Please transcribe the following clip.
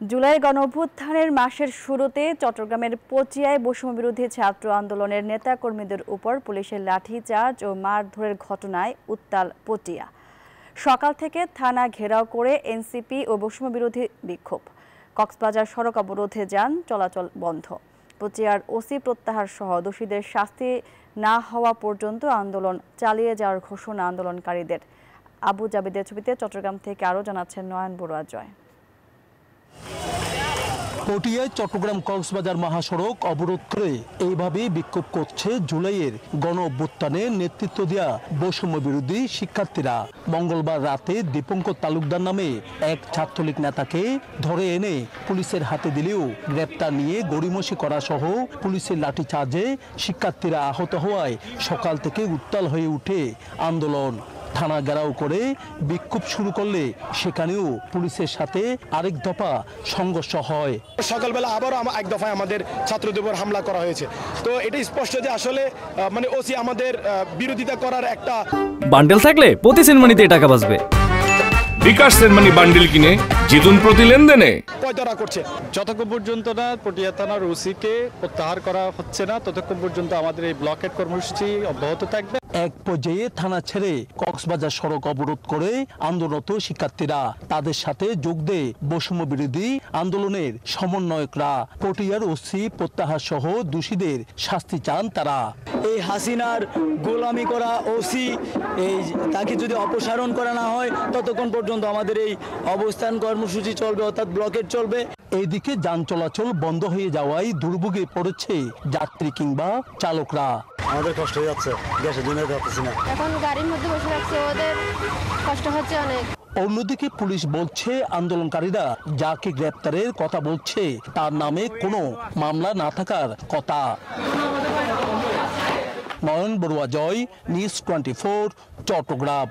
জুলাই গণঅভ্যুত্থানের মাসের শুরুতে চট্টগ্রামের পটিয়ায় বৈষম্যবিরোধী ছাত্র আন্দোলনের নেতাকর্মীদের উপর পুলিশের লাঠিচার্জ ও মারধরের ঘটনায় উত্তাল পটিয়া। সকাল থেকে থানা ঘেরাও করে এনসিপি ও বৈষম্যবিরোধী বিক্ষোভ। কক্সবাজার সড়ক অবরোধে যান চলাচল বন্ধ। পটিয়ার ওসি প্রত্যাহার সহ দোষীদের শাস্তি না হওয়া পর্যন্ত আন্দোলন চালিয়ে যাওয়ার ঘোষণা আন্দোলনকারীদের। আবু জাবেদের ছবিতে চট্টগ্রাম থেকে আরও জানাচ্ছেন নয়ন বড়ুয়া জয়। পটিয়ায় চট্টগ্রাম কক্সবাজার মহাসড়ক অবরোধ করে এইভাবে বিক্ষোভ করছে জুলাইয়ের গণ অভ্যুত্থানে নেতৃত্ব দেওয়া বৈষম্য বিরোধী শিক্ষার্থীরা। মঙ্গলবার রাতে দীপঙ্কর তালুকদার নামে এক ছাত্রলীগ নেতাকে ধরে এনে পুলিশের হাতে দিলেও গ্রেপ্তার নিয়ে গড়িমসি করা সহ পুলিশের লাঠিচার্জে শিক্ষার্থীরা আহত হওয়ায় সকাল থেকে উত্তাল হয়ে ওঠে আন্দোলন। থানা ঘেরাও করে বিক্ষোভ শুরু করলে সেখানেও পুলিশের সাথে আরেক দফা সংঘর্ষ হয়। সকালবেলা আবারও এক দফায় আমাদের ছাত্রদের উপর হামলা করা হয়েছে। তো এটা স্পষ্ট যে আসলে ওসি আমাদের বিরোধিতা করার একটা বান্ডেল থাকলে প্রতি সেনমানিতে টাকা বাঁচবে। বিকাশ সেনমানি বান্ডেল কিনে জিতুন প্রতি লেনদেনে। পয়তারা করছে যতক্ষণ পর্যন্ত না পটিয়া থানার ওসিকে প্রত্যাহার করা হচ্ছে না ততক্ষণ পর্যন্ত আমাদের এই ব্লকেট কর্মসূচি অব্যাহত থাকবে। এক পর্যায়ে থানা ছেড়ে কক্সবাজার সড়ক অবরোধ করে আন্দোলনরত শিক্ষার্থীরা। তাদের সাথে যোগ দেয় বৈষম্য বিরোধী আন্দোলনের সমন্বয়করা। পটিয়ার ওসি প্রত্যাহার সহ দোষীদের শাস্তি চান তারা। এই হাসিনার গোলামি করা ওসি তাকে যদি অপসারণ করা না হয় ততক্ষণ পর্যন্ত আমাদের এই অবস্থান কর্মসূচি চলবে, অর্থাৎ ব্লকেট চলবে। এইদিকে যান চলাচল বন্ধ হয়ে যাওয়ায় দুর্ভোগে পড়েছে যাত্রী কিংবা চালকরা। আমাদের কষ্ট হয়ে যাচ্ছে, গ্যাসের জন্য যাচ্ছি না, এখন গাড়ির মধ্যে বসে রাখছে, ওদের কষ্ট হচ্ছে অনেক। অন্যদিকে পুলিশ বলছে আন্দোলনকারীরা যাকে গ্রেপ্তারের কথা বলছে তার নামে কোনো মামলা না থাকার কথা। নয়ন বড়ুয়া জয়, নিউজ 24, চট্টগ্রাম।